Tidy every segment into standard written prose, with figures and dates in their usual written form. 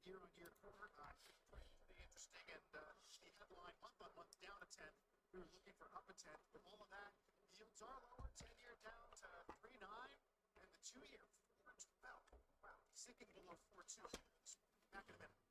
year-on-year quarter. Pretty interesting. And the headline month-on-month down a tenth. We were looking for up a tenth. With all of that, yields are lower. 10-year down to 3.9, and the 2-year 4.12. Wow, sinking below 4.2. Back in a minute.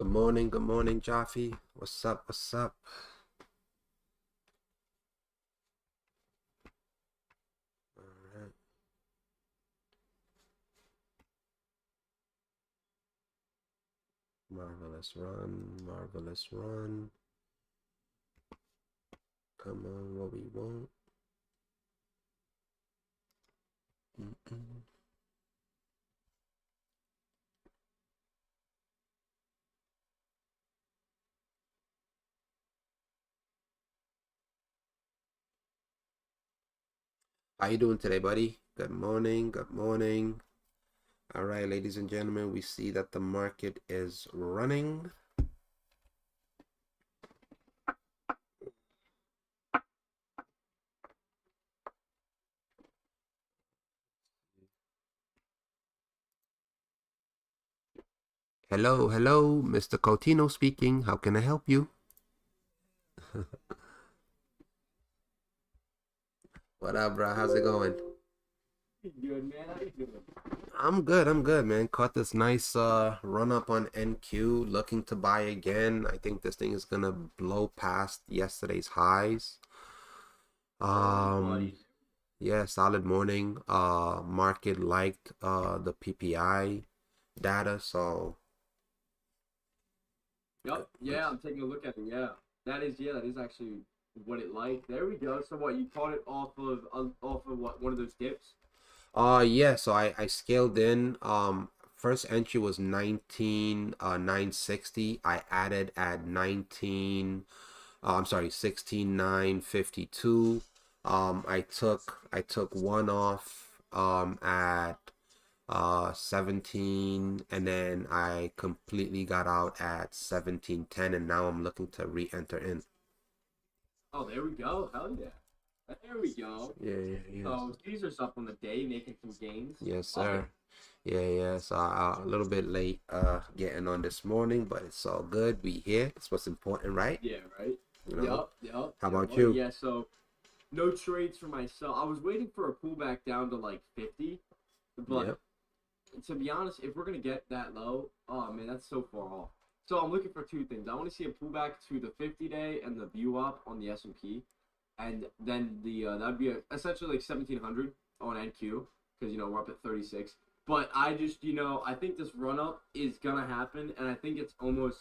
Good morning, Jaffe. What's up? What's up? All right. Marvelous run, marvelous run. Come on, what we want. Mm-mm. How you doing today, buddy? Good morning, good morning. All right, ladies and gentlemen, we see that the market is running. Hello, hello, Mr. Coutinho speaking. How can I help you? What up, bro? How's it going? Good, man. How you doing? I'm good, man. Caught this nice run up on NQ, looking to buy again. I think this thing is gonna blow past yesterday's highs. Um, Buddies. yeah, solid morning. Market liked the PPI data, so Yup. Yeah, I'm taking a look at it. That is actually what it like. There we go. So what? You caught it off of what? One of those dips? yeah, so I scaled in. First entry was 19 960. I added at 19 I'm sorry, 16,952. I took one off at 17, and then I completely got out at 1710, and now I'm looking to re-enter in. Oh, there we go. Hell yeah. There we go. Yeah. So Caesar's up on the day, making some gains. Yes, Love it. sir. Yeah. So a little bit late getting on this morning, but it's all good. We here. That's what's important, right? Yeah. Right. You know. Yup. How Yeah, about buddy. you? Yeah. So no trades for myself. I was waiting for a pullback down to like 50, but Yep. to be honest, if we're gonna get that low, oh man, that's so far off. So I'm looking for two things. I want to see a pullback to the 50-day and the view up on the S&P, and then that'd be essentially like 1700 on NQ because we're up at 36. But I just I think this run up is gonna happen, and I think it's almost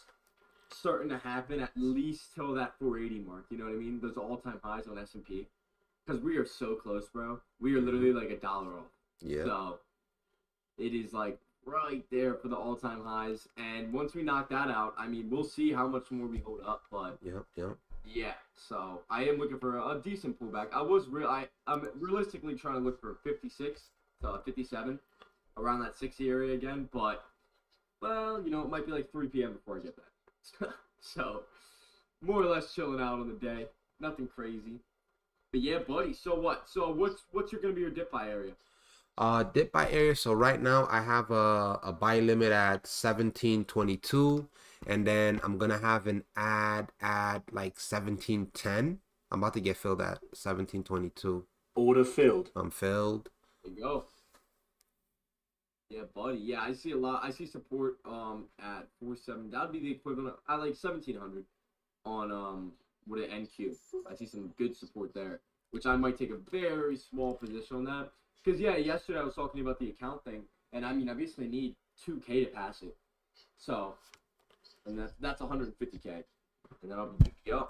certain to happen at least till that 480 mark. You know what I mean? Those all time highs on S&P because we are so close, bro. We are Hmm. literally like $1 off. Yep. So it is like right there for the all-time highs. And once we knock that out, I mean, we'll see how much more we hold up. But Yep. yeah, so I am looking for a decent pullback. I'm realistically trying to look for 56 to 57 around that 60 area again. But well, it might be like 3 p.m. before I get that. So more or less chilling out on the day. Nothing crazy. But yeah, buddy. So what? So what's gonna be your dip buy area? Dip by area. So right now I have a buy limit at 1722, and then I'm gonna have an ad at like 1710. I'm about to get filled at 1722. Order filled. I'm filled. There you go. Yeah, buddy. Yeah, I see a lot. I see support at 47. That would be the equivalent. I like 1700 on with an NQ. I see some good support there, which I might take a very small position on that. Because yeah, yesterday I was talking about the account thing, and I mean I basically need 2K to pass it. So, and that's 150K, and then I'll be good to go.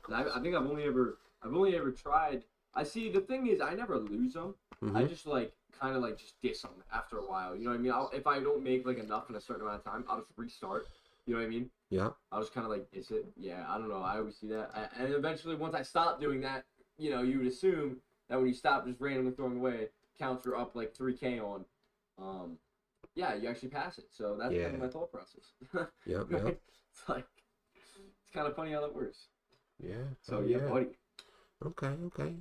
And I think I've only ever tried. I see the thing is I never lose them. I just like kind of like just diss them after a while. You know what I mean? If I don't make like enough in a certain amount of time, I'll just restart. You know what I mean? Yeah. I'll just kind of like diss it. Yeah, I don't know. I always see that. And eventually, once I stop doing that, you know, you would assume that when you stop just randomly throwing away, counts are up like 3K on. Yeah, you actually pass it. So that's kind of my thought process. Yep. It's like it's kind of funny how that works. Yeah. So yeah, buddy. Okay.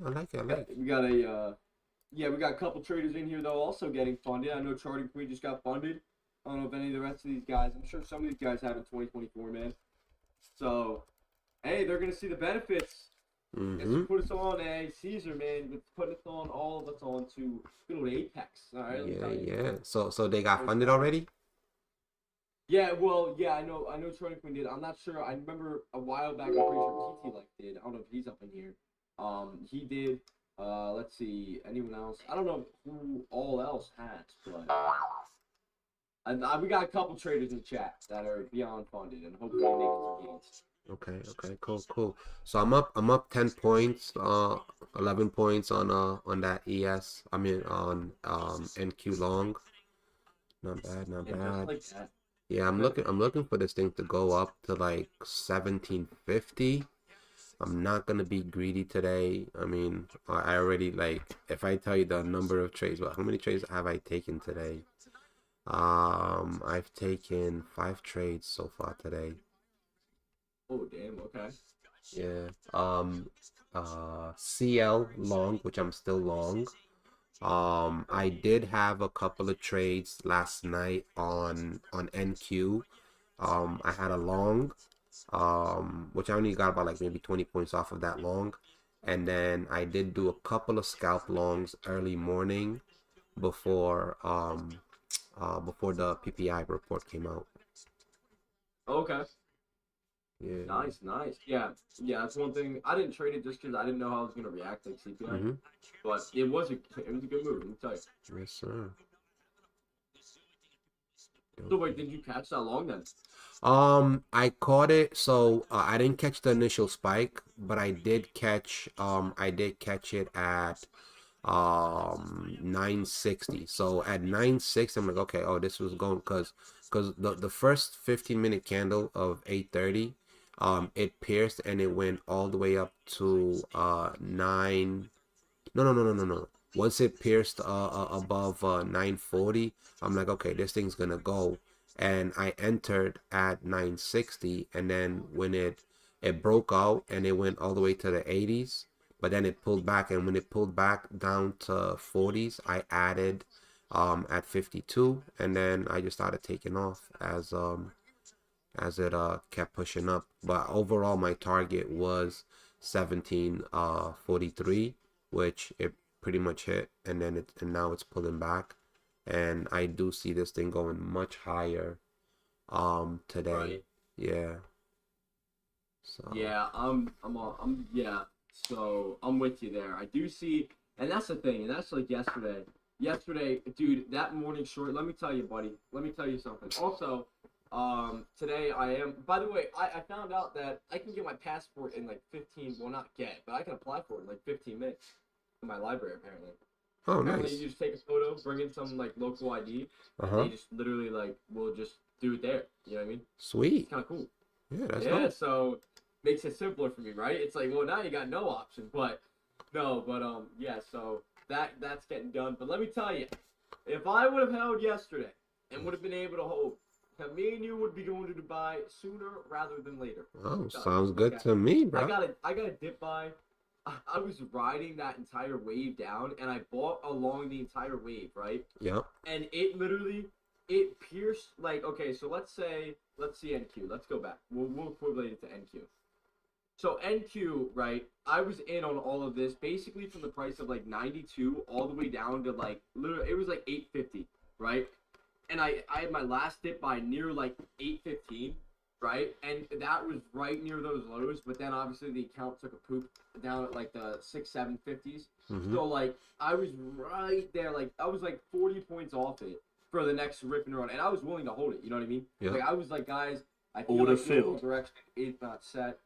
I like it. We got a we got a couple traders in here though also getting funded. I know Charting Queen just got funded. I don't know if any of the rest of these guys. I'm sure some of these guys have in 2024, man. So, hey, they're gonna see the benefits. Let's put us on, Caesar, man. Let's put us on, all of us on to good old Apex. All right. Yeah. So they got funded already? Yeah, well, yeah, I know Charting Queen did. I'm not sure. I remember a while back. I'm pretty sure TT like did. I don't know if he's up in here. He did. Let's see. Anyone else? I don't know who all else has, but we got a couple traders in chat that are beyond funded and hopefully making some gains. Okay, cool. So I'm up 10 points, 11 points on that ES. I mean on NQ long. Not bad. Like that. Yeah, I'm looking for this thing to go up to like 1750. I'm not gonna be greedy today. I mean, I already like if I tell you the number of trades, how many trades have I taken today? I've taken 5 trades so far today. Oh damn, okay. Yeah. CL long, which I'm still long. I did have a couple of trades last night on NQ. I had a long, which I only got about like maybe 20 points off of that long. And then I did do a couple of scalp longs early morning before the PPI report came out. Okay. Yeah. Nice. Yeah, that's one thing. I didn't trade it just because I didn't know how I was gonna react like CPI. But it was a good move, let me tell you. Yes, sir. So wait, did you catch that long then? I caught it. So I didn't catch the initial spike, but I did catch it at 960. So at 960, I'm like, okay, oh, this was going because the first 15-minute candle of 830, it pierced and it went all the way up to 9. No. Once it pierced above 940, I'm like, okay, this thing's gonna go. And I entered at 960, and then when it broke out and it went all the way to the 80s, but then it pulled back, and when it pulled back down to 40s, I added at 52, and then I just started taking off as it kept pushing up. But overall, my target was 1743, which it pretty much hit, and then now it's pulling back, and I do see this thing going much higher today. Right. Yeah. So yeah, so I'm with you there. I do see, and that's the thing, and that's like yesterday, dude, that morning short, let me tell you, buddy, let me tell you something. Also, today by the way, I found out that I can get my passport in like 15, well not get, but I can apply for it in like 15 minutes in my library apparently. Oh, apparently nice. You just take a photo, bring in some like local ID, and they just literally like, will just do it there, you know what I mean? Sweet. It's kind of cool. Yeah, that's yeah, dope. So makes it simpler for me, right? It's like, well, now you got no option, but yeah, so that's getting done. But let me tell you, if I would have held yesterday and would have been able to hold Me and you would be going to Dubai sooner rather than later. Oh, So, sounds good okay. to me, I bro. got a dip buy. I was riding that entire wave down, and I bought along the entire wave, right? Yep. And it literally it pierced like okay. So let's see NQ. Let's go back. We'll equivalent it to NQ. So NQ, right? I was in on all of this basically from the price of like 92 all the way down to like literally it was like 850, right? And I had my last dip by near like 815, right? And that was right near those lows, but then obviously the account took a poop down at like the 750s. Mm-hmm. So like I was right there, like I was like 40 points off it for the next rip and run, and I was willing to hold it. You know what I mean? Yeah. Like I was like, guys, I feel Order like the overall filled. direction is not set.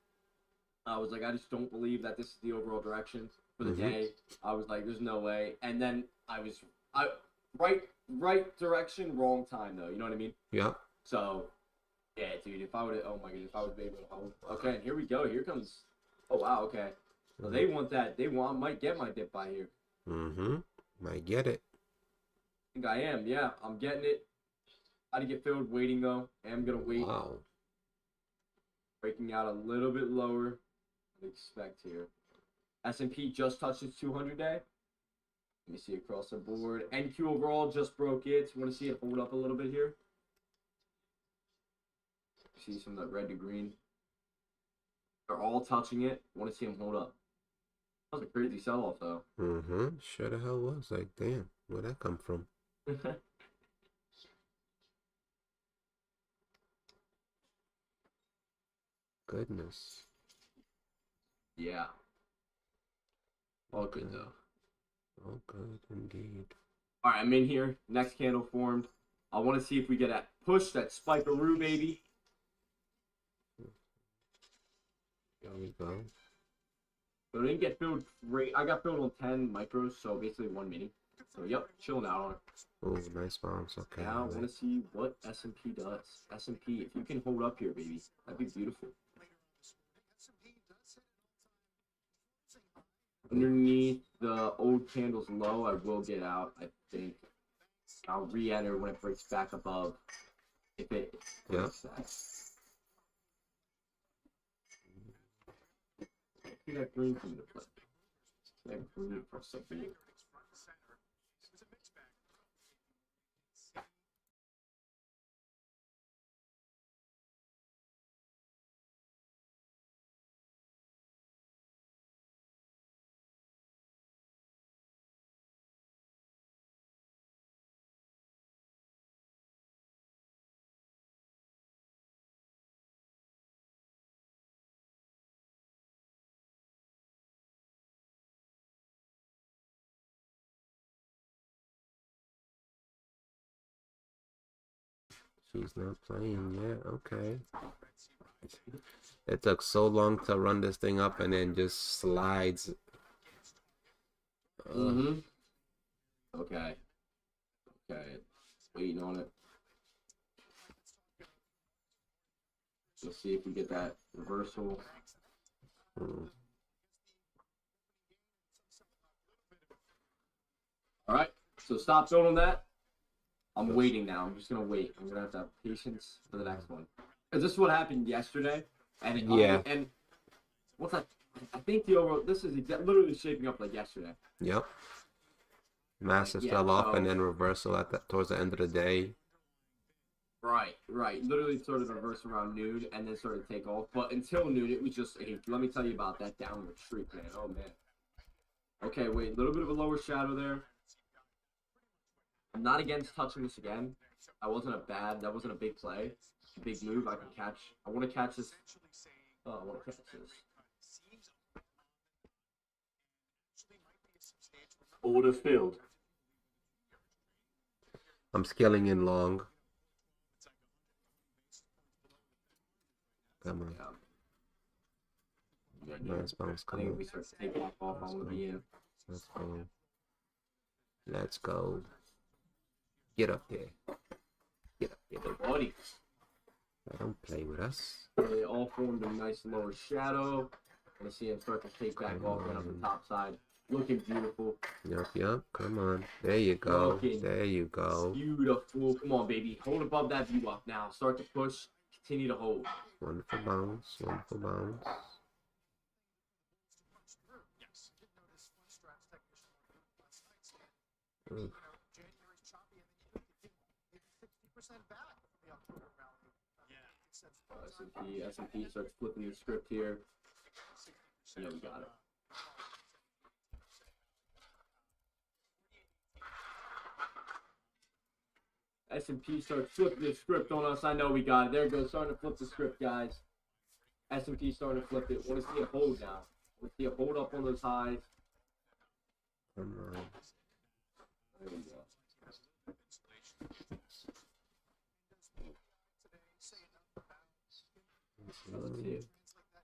I was like, I just don't believe that this is the overall direction for the Mhm. day. I was like, there's no way. And then I right direction, wrong time though. You know what I mean? Yep. So, yeah, dude. If I would, oh my god, if I was able to hold. Okay, and here we go. Here comes. Oh wow. Okay. Well, they want that. They want. Might get my dip by here. Mm-hmm. Might get it. I think I am. Yeah, I'm getting it. How to get filled? Waiting though. I am gonna wait. Wow. Breaking out a little bit lower. I'd expect here. S&P just touched its 200 day. Let me see across the board. NQ overall just broke it. Want to see it hold up a little bit here? See some of that red to green. They're all touching it. Want to see them hold up. That was a crazy sell-off though. Mm-hmm. Sure the hell was. Like, damn, where'd that come from? Goodness. Yeah. All good though. Oh, good indeed. All right, I'm in here. Next candle formed. I want to see if we get that push, that spikeroo, baby. There we go. So it didn't get filled great. I got filled on 10 micros, so basically 1 mini. So yep, chilling out on it. Oh, nice bounce. Okay. Now I want to see what S&P does. S&P, if you can hold up here, baby, that'd be beautiful. Underneath the old candle's low, I will get out, I think. I'll re-enter when it breaks back above. If it breaks that. See that green from the play. That green for something. She's not playing yet. Okay. It took so long to run this thing up and then just slides. Okay. Okay. Waiting on it. Let's see if we get that reversal. Alright, so stop building that. I'm waiting now. I'm just gonna wait. I'm gonna have to have patience for the next one. Cause this is what happened yesterday. And Yeah. And what's that? I think the overall this is literally shaping up like yesterday. Yep. Massive Yeah, fell off so- and then reversal at towards the end of the day. Right. Literally sort of reverse around noon and then sort of take off. But until noon, it was just, hey, let me tell you about that downward streak, man. Oh, man. Okay, wait, a little bit of a lower shadow there. I'm not against touching this again. That wasn't a big play. A big move I can catch. I want to catch this. Oh, I want to catch this. Order filled. I'm scaling in long. Come on. Yeah. Nice bounce. I Come think if on. we start to take off, I want to be in. Let's go. Let's go. Get up there. Get up there. Buddy. Don't play with us. They all formed a nice lower shadow. I see him start to take back off right on the top side. Looking beautiful. Yup. Come on. There you go. Looking There you go. beautiful. Come on, baby. Hold above that view up now. Start to push. Continue to hold. Wonderful bounce. Wonderful bounce. Yes, did notice one straps technician last night saying, Oof. January's choppy, and then you get 60% back from the October rally. Yeah, it says S&P starts flipping the script here. Yeah, we got it. S&P starts flipping the script on us. I know we got it. There it goes. Starting to flip the script, guys. S&P starting to flip it. Want to see a hold now. Want to see a hold up on those highs. Come on. There we go. Let's see it.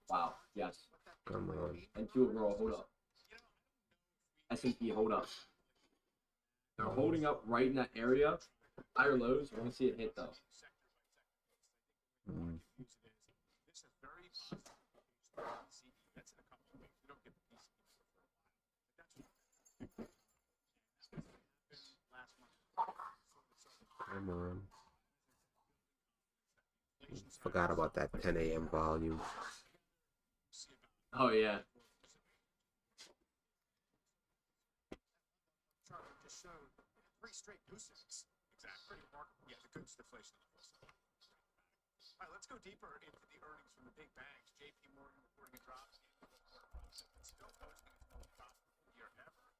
Wow. Yes. Come on. And 2 overall. Hold up. S&P hold up. They're holding up right in that area. Higher lows. I want to see it hit though. Mm. This is very positive. That's in a couple of weeks. We don't get the PCE for a while. That's last month. Come on. Forgot about that 10 a.m. volume. Oh yeah. Charlie just showed 3 straight gooses. Exactly. Pretty remarkable. Yeah, the goods deflation. All right, let's go deeper into the earnings from the big banks. JP Morgan reporting a drop. Still posting its most profitable year ever.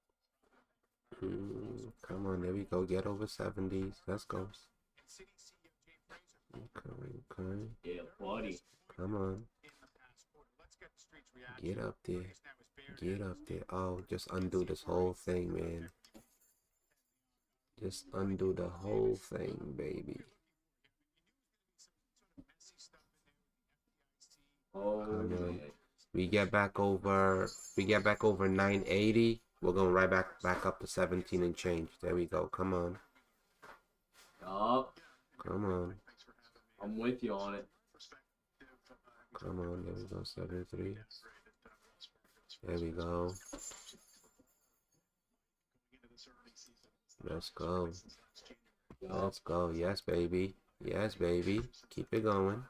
Come on, there we go. Get over 70s. Let's go. And Citi CEO Jay Fraser Okay. Yeah, buddy. Come on. in the past quarter. Let's get the streets reaction. Get up there. Earnings now is Bear Get up there. Oh, just undo this whole thing, man. Just undo the whole thing, baby. Oh Come on. yeah. We get back over 980. We're going right back up to 17 and change. There we go. Come on. Yup. Come on. I'm with you on it. Come on. There we go. 73. There we go. Let's go. Let's go. Yes, baby. Yes, baby. Keep it going.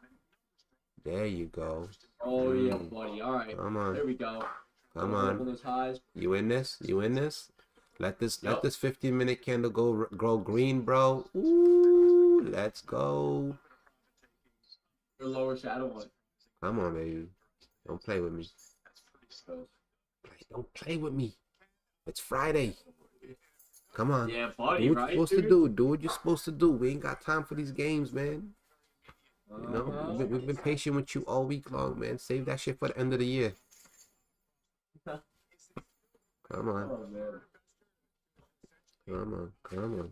There you go. Oh yeah, buddy. All right. Come on. There we go. Come Hold up on. those highs. You in this? You in this? Let this Yup. 15-minute candle grow green, bro. Ooh, let's go. Your lower shadow one. Come on, baby. Don't play with me. So, Don't play with me. It's Friday. Come on. yeah, Do buddy. what Right, you're supposed dude? to do. Do what you're supposed to do. We ain't got time for these games, man. You know, Uh-huh. we've been patient with you all week long, man. Save that shit for the end of the year. Come on. Oh man. Come on. Come on.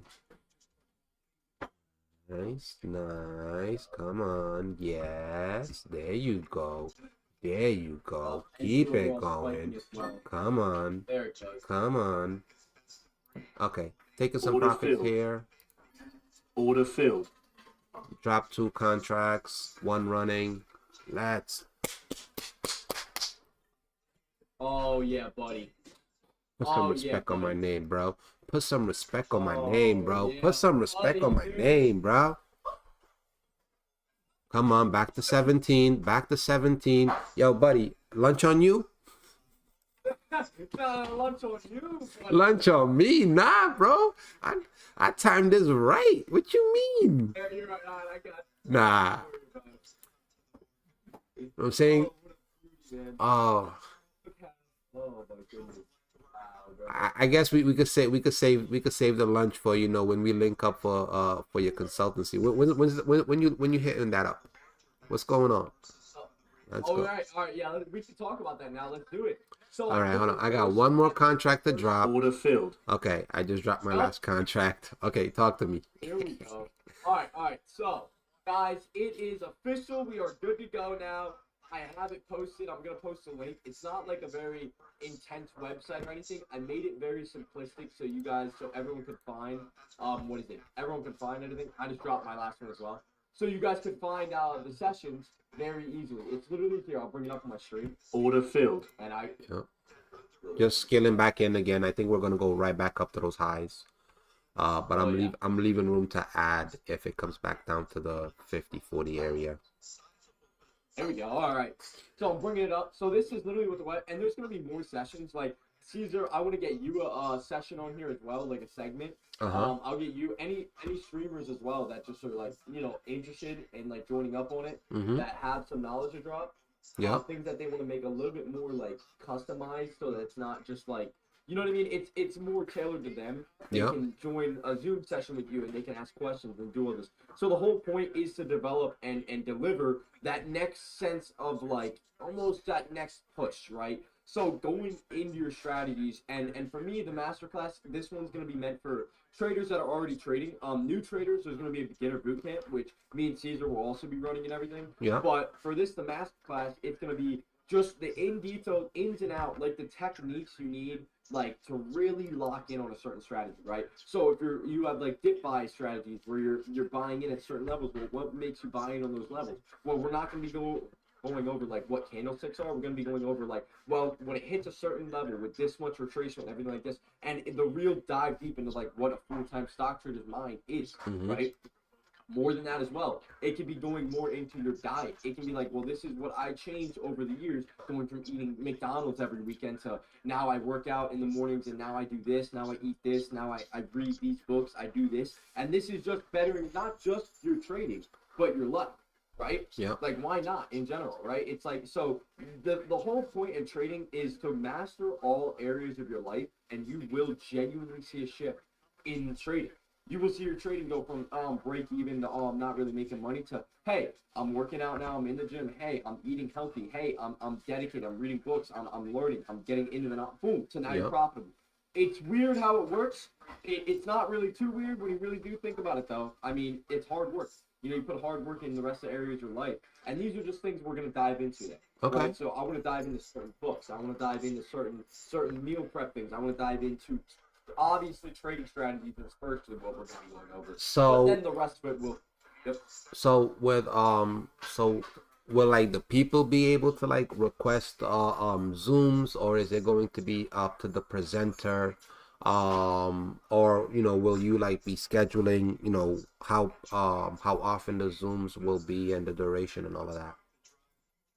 Nice. Nice. Come on. Yes. There you go. There you go. And Keep two it overall spiking going. as well. Come on. There it goes. Come on. Okay. Taking some Order profits filled. here. Order filled. Drop 2 contracts. 1 running. Let's Oh yeah, buddy. put some Oh, yeah, respect on my buddy. name, bro. Put some respect on my Oh, name, bro. yeah, Put some respect on my buddy. name, bro. Come on, back to 17. Back to 17. Yo, buddy, lunch on you? Lunch on you. buddy. Lunch on me? Nah, bro. I timed this right. What you mean? Yeah, you're right. I got. Nah. You know what I'm saying? Man. Oh, Oh my goodness. Wow, bro. I guess we could save the lunch for, you know, when we link up for your consultancy. When you hitting that up? What's going on? Let's All go. right, yeah, we should talk about that now. Let's do it. So, All right, hold on. I got one more contract to drop. Order filled. Okay, I just dropped my last contract. Okay, talk to me. Here we go. All right. So, guys, it is official. We are good to go now. I have it posted. I'm gonna post a link. It's not like a very intense website or anything. I made it very simplistic so everyone could find what is it? Everyone could find anything. I just dropped my last one as well, so you guys could find the sessions very easily. It's literally here. I'll bring it up on my screen. Order filled. And I Yep. just scaling back in again. I think we're gonna go right back up to those highs. But Oh yeah. I'm leaving room to add if it comes back down to the 50-40 area. There we go. All right. So I'm bringing it up. So this is literally what the and there's gonna be more sessions. Like Caesar, I want to get you a session on here as well, like a segment. Uh-huh. I'll get you any streamers as well that just are like interested in like joining up on it Mm-hmm. that have some knowledge to drop. Yep. Things that they want to make a little bit more like customized so that it's not just like you know what I mean. It's more tailored to them. They Yep. can join a Zoom session with you and they can ask questions and do all this. So the whole point is to develop and deliver that next sense of like almost that next push, right? So going into your strategies and for me the masterclass, this one's gonna be meant for traders that are already trading. New traders, there's gonna be a beginner boot camp, which me and Caesar will also be running and everything. Yep. But for this, the masterclass, it's gonna be just the in detail, ins and out, like the techniques you need, like to really lock in on a certain strategy, right? So if you have like dip buy strategies where you're buying in at certain levels, well, what makes you buy in on those levels? Well, we're not gonna be going over like what candlesticks are. We're going to be going over like, well, when it hits a certain level with this much retracement and everything like this, and the real dive deep into like what a full-time stock trader's mind is, right? More than that as well. It could be going more into your diet. It can be like, well, this is what I changed over the years, going from eating McDonald's every weekend to now I work out in the mornings and now I do this, now I eat this, now I read these books, I do this. And this is just bettering not just your trading, but your life. Right? Yeah. Like, why not in general, right? It's like, so the whole point in trading is to master all areas of your life, and you will genuinely see a shift in trading. You will see your trading go from break even to I'm not really making money to hey, I'm working out now, I'm in the gym, hey, I'm eating healthy, hey, I'm dedicated, I'm reading books, I'm learning, I'm getting into the boom, to now you're profitable. It's weird how it works. It's not really too weird when you really do think about it though. I mean, it's hard work. You put hard work in the rest of the areas of your life. And these are just things we're going to dive into today. Okay. Right? So I want to dive into certain books. I want to dive into certain meal prep things. I want to dive into, obviously, trading strategies is first of what we're going to be going over. So, but then the rest of it will, yep. So will like the people be able to like request Zooms, or is it going to be up to the presenter? Or will you like be scheduling how often the Zooms will be and the duration and all of that?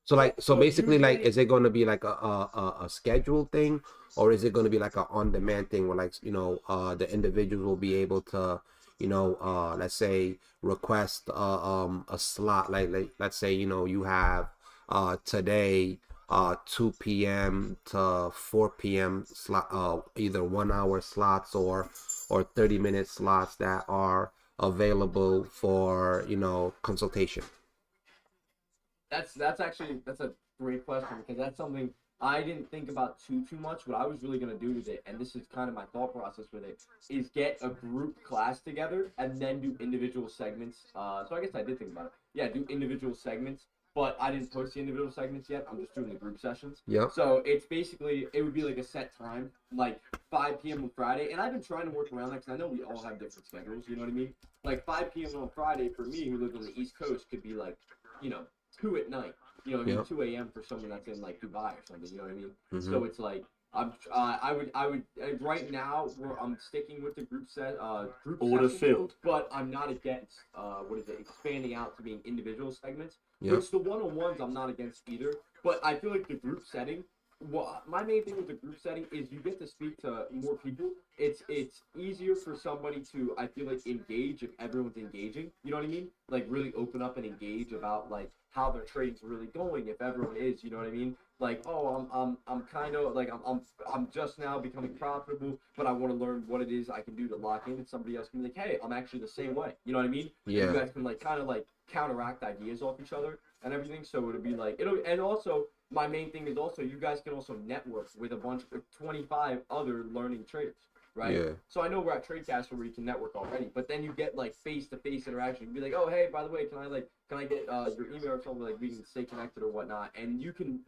So like so basically like is it going to be like a scheduled thing, or is it going to be like a on demand thing where like the individuals will be able to let's say request a slot like let's say you have today 2 p.m. to 4 p.m. slot, either 1 hour slots or 30-minute slots that are available for consultation. That's a great question because that's something I didn't think about too much. What I was really gonna do with it, and this is kind of my thought process with it, is get a group class together and then do individual segments. So I guess I did think about it. Yeah, do individual segments, but I didn't post the individual segments yet. I'm just doing the group sessions. Yep. So it's basically it would be like a set time, like 5 p.m. on Friday, and I've been trying to work around that because I know we all have different schedules. You know what I mean? Like 5 p.m. on Friday for me, who lives on the East Coast, could be like 2 at night. You know what I mean? Yep. 2 a.m. for someone that's in like Dubai or something. You know what I mean? So it's like I would right now I'm sticking with the group Order sessions, filled. but I'm not against expanding out to being individual segments. Yep. Which the one-on-ones I'm not against either. But I feel like the group setting. Well, my main thing with the group setting is you get to speak to more people. It's easier for somebody to, I feel like, engage if everyone's engaging. You know what I mean? Like really open up and engage about like how their trading's really going. If everyone is, you know what I mean? Like, oh, I'm kind of like I'm just now becoming profitable, but I want to learn what it is I can do to lock in. And somebody else can be like, hey, I'm actually the same way. You know what I mean? Yeah. And you guys can like kind of like counteract ideas off each other and everything. So it'll be like and also. My main thing is also you guys can also network with a bunch of 25 other learning traders, right? Yeah. So I know we're at TradeCaster where you can network already, but then you get like face-to-face interaction. You'd be like, oh hey, by the way, can I get your email or something like we can stay connected or whatnot, and you can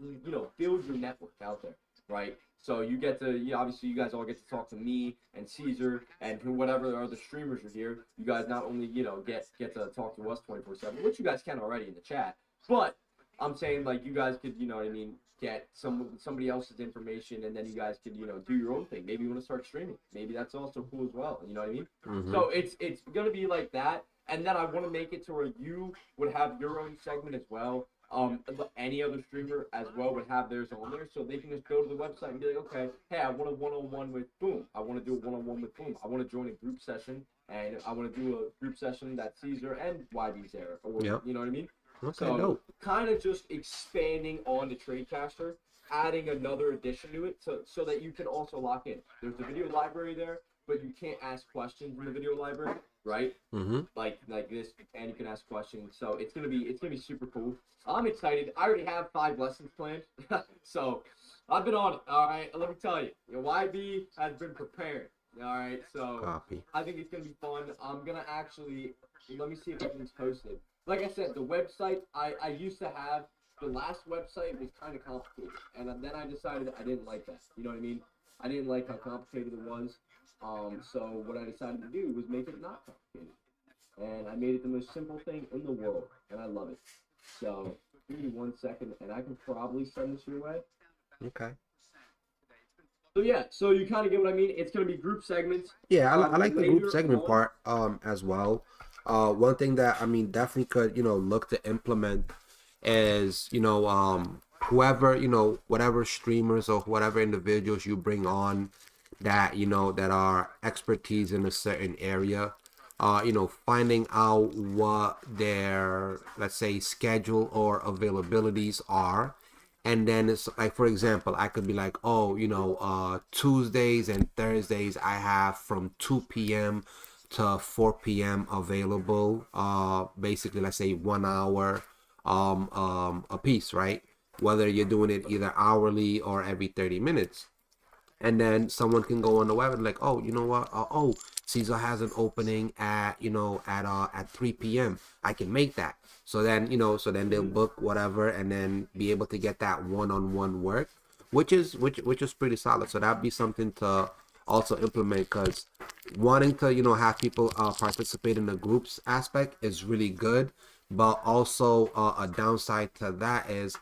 build your network out there, right? So you get to obviously you guys all get to talk to me and Caesar and whatever other streamers are here. You guys not only get to talk to us 24/7, which you guys can already in the chat, but I'm saying like you guys could, you know what I mean, get somebody else's information, and then you guys could, do your own thing. Maybe you want to start streaming. Maybe that's also cool as well. You know what I mean? Mm-hmm. So it's gonna be like that, and then I want to make it to where you would have your own segment as well. Any other streamer as well would have theirs on there, so they can just go to the website and be like, okay, hey, I want a one-on-one with Boom. I want to do a one-on-one with Boom. I want to join a group session, and I want to do a group session that's Caesar and YB's there, or Yep. you know what I mean? Okay, So dope. kind of just expanding on the Tradecaster, adding another addition to it, so that you can also lock in. There's the video library there, but you can't ask questions in the video library, right? Mm-hmm. Like this, and you can ask questions. So it's gonna be super cool. I'm excited. I already have 5 lessons planned, so I've been on it. All right, let me tell you, YB has been prepared. All right, so Copy. I think it's gonna be fun. I'm gonna actually let me see if everything's posted. Like I said, the website I used to have. The last website was kind of complicated, and then I decided I didn't like that. You know what I mean? I didn't like how complicated it was. So what I decided to do was make it not complicated, and I made it the most simple thing in the world, and I love it. So give me 1 second, and I can probably send this your way. Okay. So yeah, so you kind of get what I mean. It's gonna be group segments. Yeah, I like the group Later segment on- part as well. One thing that I mean definitely could look to implement is whoever whatever streamers or whatever individuals you bring on that that are expertise in a certain area, finding out what their, let's say, schedule or availabilities are. And then it's like, for example, I could be like, oh, Tuesdays and Thursdays I have from 2 p.m. to 4 p.m. available. Basically, let's say 1 hour a piece, right? Whether you're doing it either hourly or every 30 minutes. And then someone can go on the web and like, oh, you know what? Oh, Caesar has an opening at at 3 p.m. I can make that. So then they'll book whatever and then be able to get that one-on-one work, which is pretty solid. So that'd be something to also implement, because wanting to have people participate in the groups aspect is really good, but also a downside to that is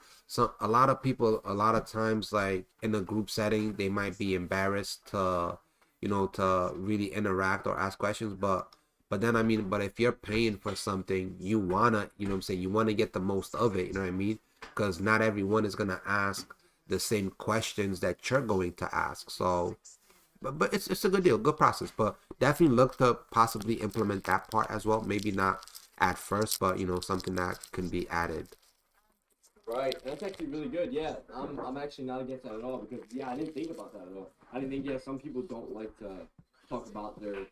a lot of people a lot of times, like in a group setting, they might be embarrassed to to really interact or ask questions, but then I mean, but if you're paying for something, you wanna, you wanna get the most of it, you know what I mean? Because not everyone is gonna ask the same questions that you're going to ask. So but it's a good deal, good process. But definitely look to possibly implement that part as well. Maybe not at first, but something that can be added. Right, that's actually really good. Yeah, I'm actually not against that at all, because I didn't think about that at all. I didn't think some people don't like to talk about their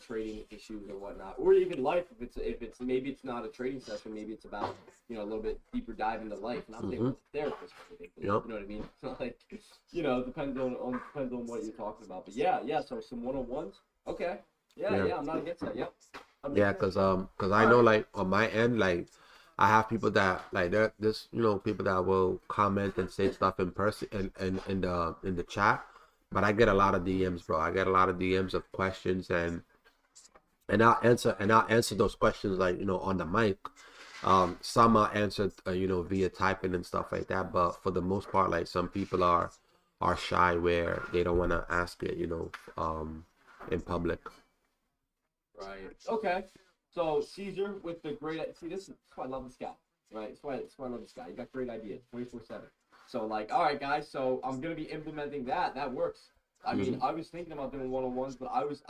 trading issues or whatnot, or even life. If it's maybe it's not a trading session, maybe it's about a little bit deeper dive into life. Not saying with a therapist or anything. You know what I mean? Like depends on what you're talking about. But yeah. So some one-on-ones. Okay. Yeah. I'm not against that. Yep. Yeah, cause I know, like on my end, like I have people that like there's people that will comment and say stuff in person and in the chat, but I get a lot of DMs, bro. I get a lot of DMs of questions, and I'll answer those questions, like on the mic. Some are answered via typing and stuff like that, but for the most part, like some people are shy where they don't want to ask it in public. Right. Okay. So Caesar with the great. See, this is why I love this guy. Right. That's why I love this guy. You got great ideas, 24/7. So like, all right, guys. So I'm gonna be implementing that. That works. I mean, I was thinking about doing one-on-ones, but I was.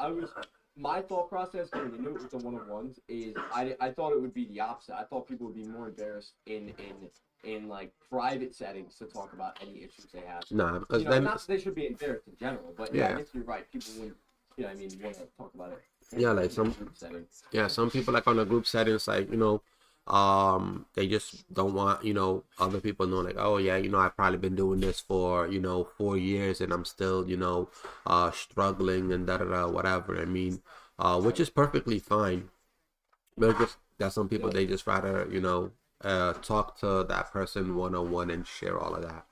My thought process when you knew it was the one-on-ones is I thought it would be the opposite. I thought people would be more embarrassed in like private settings to talk about any issues they have. Nah, because then not that they should be embarrassed in general, but I guess you're right. People wouldn't. I mean, want to talk about it. Yeah, like some people, like on the group settings, like they just don't want other people know, like, oh yeah, I've probably been doing this for 4 years and I'm still struggling and whatever. I mean, which is perfectly fine, but just that some people, they just rather talk to that person one-on-one and share all of that.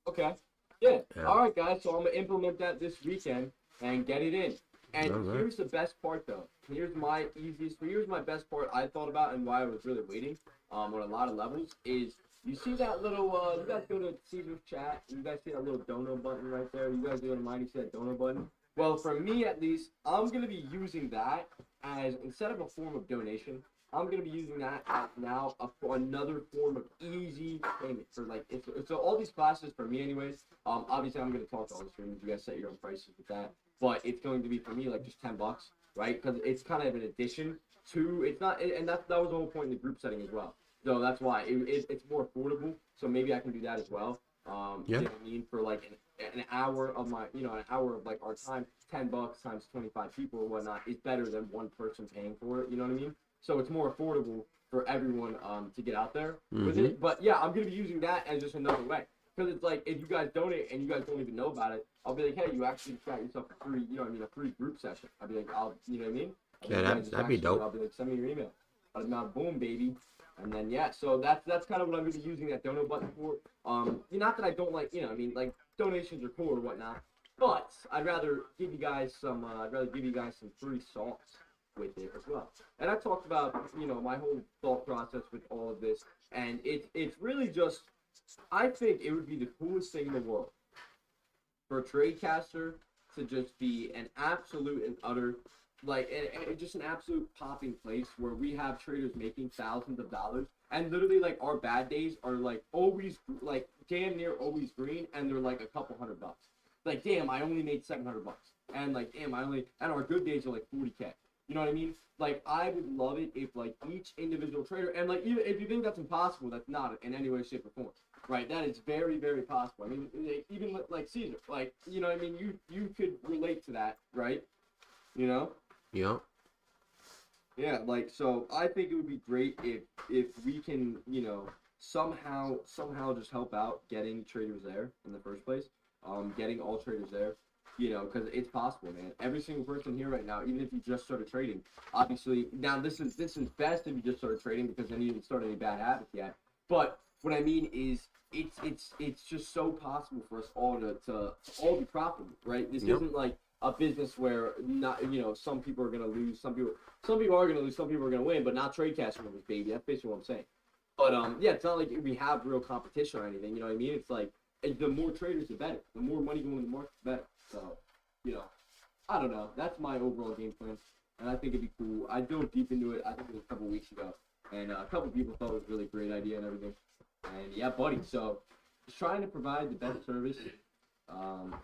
Okay. Yeah. All right, guys. So I'm gonna implement that this weekend and get it in. And here's the best part, though. Here's my best part I thought about, and why I was really waiting on a lot of levels is You see that little, you guys go to Caesar's chat, you guys see that little donut button right there? You guys go to mine, you see that donut button? Well, for me at least, I'm going to be using that as, instead of a form of donation, I'm going to be using that as now another form of easy payment for like, so all these classes for me anyways, obviously I'm going to talk to all the streamers, you guys set your own prices with that, but it's going to be for me like just $10, right? Because it's kind of an addition to, it's not, and that was the whole point in the group setting as well. So that's why it's more affordable. So maybe I can do that as well. Yeah. You know what I mean? For like an hour of my, an hour of like our time, $10 times 25 people or whatnot is better than one person paying for it. You know what I mean? So it's more affordable for everyone to get out there with it. But yeah, I'm gonna be using that as just another way. Because it's like, if you guys donate and you guys don't even know about it, I'll be like, hey, you actually got yourself a free, a free group session. I'll be like, you know what I mean? Yeah, that'd be dope. I'll be like, send me your email. But now, boom, baby. And then yeah, so that's kind of what I'm gonna be using that donate button for. Not that I don't like, like donations are cool or whatnot, but I'd rather give you guys some free sauce with it as well. And I talked about my whole thought process with all of this, and it's really just, I think it would be the coolest thing in the world for a Tradecaster to just be an absolute and utter, like, just an absolute popping place where we have traders making thousands of dollars, and literally, like, our bad days are, like, always, like, damn near always green, and they're, like, a couple $100. Like, damn, I only made $700. And, like, damn, and our good days are, like, 40K. You know what I mean? Like, I would love it if, like, each individual trader, and, like, even if you think that's impossible, that's not in any way, shape, or form. Right, that is very, very possible. I mean, even like Caesar, like, you know what I mean? You could relate to that, right? You know? Yeah. Yeah, like, so I think it would be great if we can, somehow just help out getting traders there in the first place. Getting all traders there, because it's possible, man. Every single person here right now, even if you just started trading, obviously, now this is best if you just started trading because then you didn't start any bad habits yet. But what I mean is, it's just so possible for us all to all be profitable, right? This isn't like a business where not some people are gonna lose, some people are gonna lose, some people are gonna win, but not Tradecaster winners, baby. That's basically what I'm saying. But yeah, it's not like we have real competition or anything. You know what I mean? It's like the more traders, the better. The more money going in the market, the better. So I don't know. That's my overall game plan, and I think it'd be cool. I dove deep into it. I think it was a couple weeks ago, and a couple people thought it was a really great idea and everything. And yeah, buddy. So just trying to provide the best service for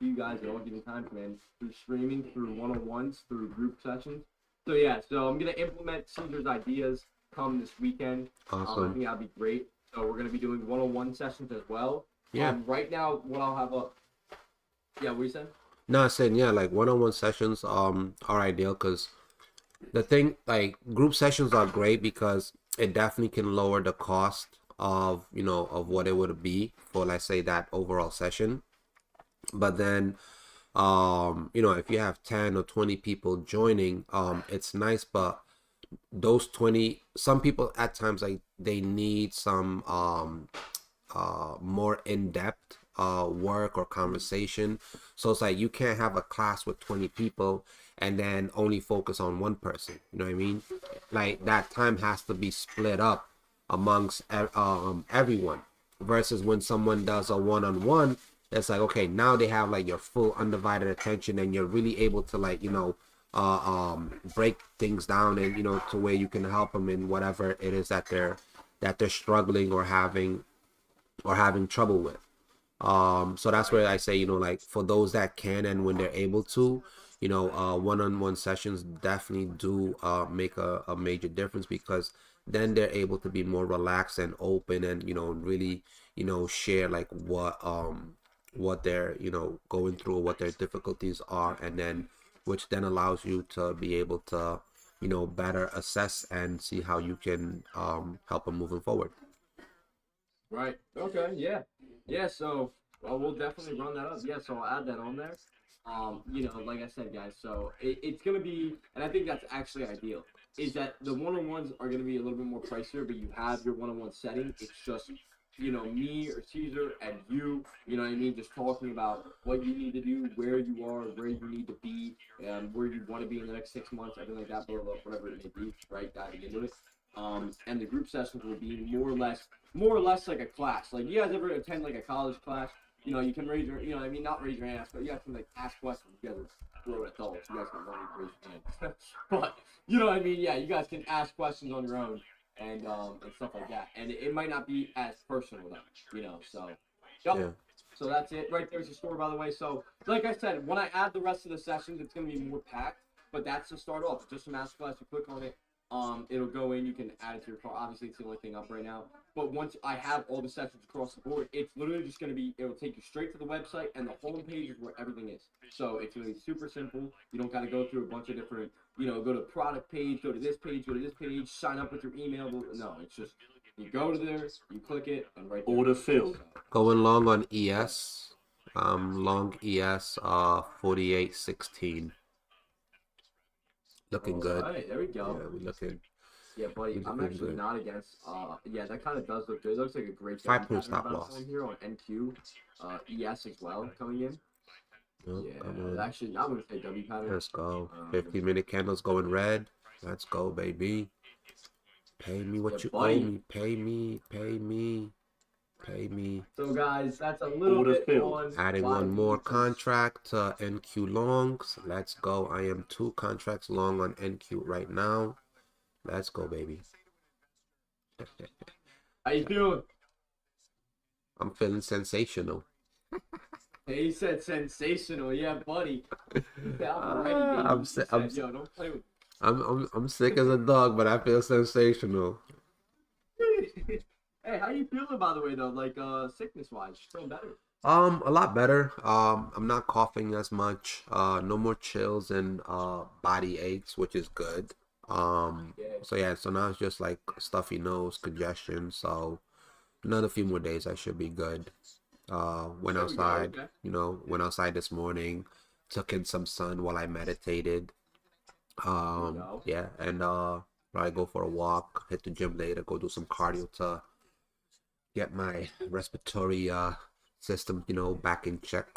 you guys at all given times, man. Through streaming, through one-on-ones, through group sessions. So yeah, so I'm gonna implement Caesar's ideas come this weekend. Awesome. I think that'd be great. So we're gonna be doing one-on-one sessions as well. Yeah. Right now, what I'll have up. Yeah, what you said? No, I said yeah, like one-on-one sessions are ideal because the thing, like, group sessions are great because it definitely can lower the cost of of what it would be for, let's say, that overall session. But then if you have 10 or 20 people joining, it's nice, but those 20, some people at times, like, they need some more in-depth work or conversation. So it's like you can't have a class with 20 people and then only focus on one person. You know what I mean? Like, that time has to be split up amongst everyone, versus when someone does a one-on-one, it's like, okay, now they have like your full undivided attention and you're really able to, like, break things down and to where you can help them in whatever it is that they're struggling or having trouble with. So that's where I say, like, for those that can and when they're able to, one-on-one sessions definitely do make a major difference, because then they're able to be more relaxed and open and really share like what they're going through, what their difficulties are, and then which then allows you to be able to better assess and see how you can help them moving forward. Right. Okay. Yeah. Yeah. So we'll definitely run that up. Yeah. So I'll add that on there. Like I said, guys. So it's gonna be, and I think that's actually ideal. Is that the one-on-ones are gonna be a little bit more pricier, but you have your one-on-one setting. It's just me or Caesar and you. You know what I mean? Just talking about what you need to do, where you are, where you need to be, where you want to be in the next 6 months, everything like that, blah, blah, whatever it may be. Right? Diving into it. And the group sessions will be more or less like a class. Like, you guys ever attend like a college class? You know, you can raise your, you know, I mean, not raise your hands, but you guys can like ask questions. You guys are grown adults. You guys can only raise your hands. But you know what I mean? Yeah, you guys can ask questions on your own and stuff like that. And it might not be as personal though, you know. So, yep. Yeah. So that's it. Right there's your store, by the way. So, like I said, when I add the rest of the sessions, it's gonna be more packed. But that's to start off. Just a masterclass. You click on it. It'll go in. You can add it to your car. Obviously, it's the only thing up right now. But once I have all the sessions across the board, it's literally just gonna be. It'll take you straight to the website, and the home page is where everything is. So it's gonna be super simple. You don't gotta go through a bunch of different. You know, go to product page, go to this page, sign up with your email. No, it's just you go to there, you click it, and right there. Order filled. Going long on ES. Long ES 4816. Looking good. All right, there we go. Yeah, we looking. Yeah, buddy, I'm looking actually good. not against. Yeah, that kind of does look good. It looks like a great 5-point stop pattern loss. on here on NQ, ES as well coming in. Oh, Yeah, come on. actually, I'm gonna say W pattern. Let's go. 50-minute candles going red. Let's go, baby. Pay me what Yeah, you buddy. owe me. Pay me. Pay me. Pay me. So guys, that's a little Order bit filled. on Adding why one we more use this. contract to NQ longs. Let's go. I am 2 contracts long on NQ right now. Let's go, baby. How you feeling? I'm feeling sensational. He said sensational. Yeah, buddy. Yeah, I'm ready, baby. I'm He si- said, I'm- yo, don't play with I'm sick as a dog, but I feel sensational. Hey, how you feeling, by the way, though? Like, sickness wise, feeling better? A lot better. I'm not coughing as much. No more chills and body aches, which is good. So now it's just like stuffy nose, congestion. So another few more days, I should be good. Went There we go, outside, okay. went outside this morning, took in some sun while I meditated. go. Yeah, and probably go for a walk, hit the gym later, go do some cardio to get my respiratory system, back in check.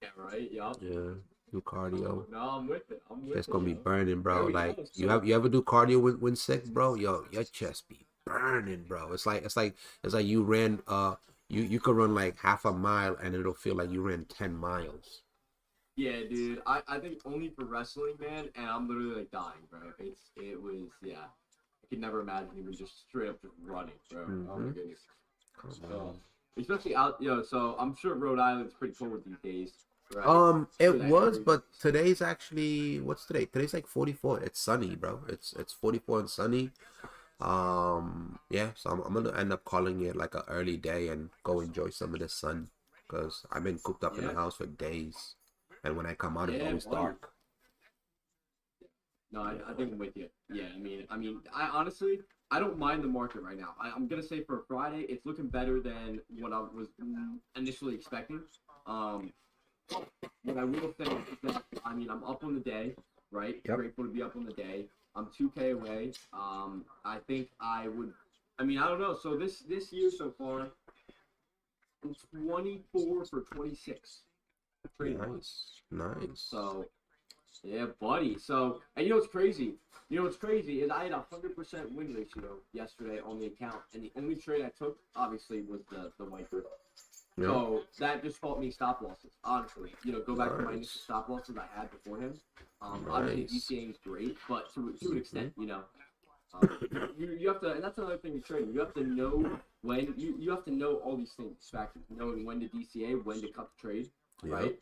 Yeah, right. Yup. Yeah, do cardio. No, I'm with it. I'm with It's it. gonna be yo. burning, bro. There we Like go. you So- ever do cardio when sick, bro? Yo, your chest be burning, bro. It's like you ran you could run like half a mile and it'll feel like you ran 10 miles. Yeah, dude. I think only for wrestling, man, and I'm literally like dying, bro. It was yeah. I could never imagine even just straight up just running, bro. Oh my Mhm. goodness. Come So, on. especially out, so I'm sure Rhode Island's pretty cold these days, right? It Yeah, was, crazy. but today's actually what's today? Today's like 44. It's sunny, bro. It's 44 and sunny. Yeah, so I'm gonna end up calling it like an early day and go enjoy some of the sun because I've been cooped up in the Yeah. house for days, and when I come out, it's Yeah, always buddy. dark. No, I think I'm with you. Yeah, I honestly, I don't mind the market right now. I'm gonna say for Friday, it's looking better than what I was initially expecting. What I will say is that I'm up on the day, right? Yep. Grateful to be up on the day. I'm 2K away. I think I would. I don't know. So this year so far, I'm 24 for 26. Trading wise. Nice. So, yeah, buddy. So, and you know what's crazy? Is I had a 100% win ratio yesterday on the account, and the only trade I took, obviously, was the white bird. Yeah. So that just taught me stop losses. Honestly, go back to my Nice. initial stop losses I had before him. Obviously, Nice. DCA is great, but to an extent, you have to, and that's another thing with trading. You have to know when you have to know all these things, factors, knowing when to DCA, when to cut the trade, right?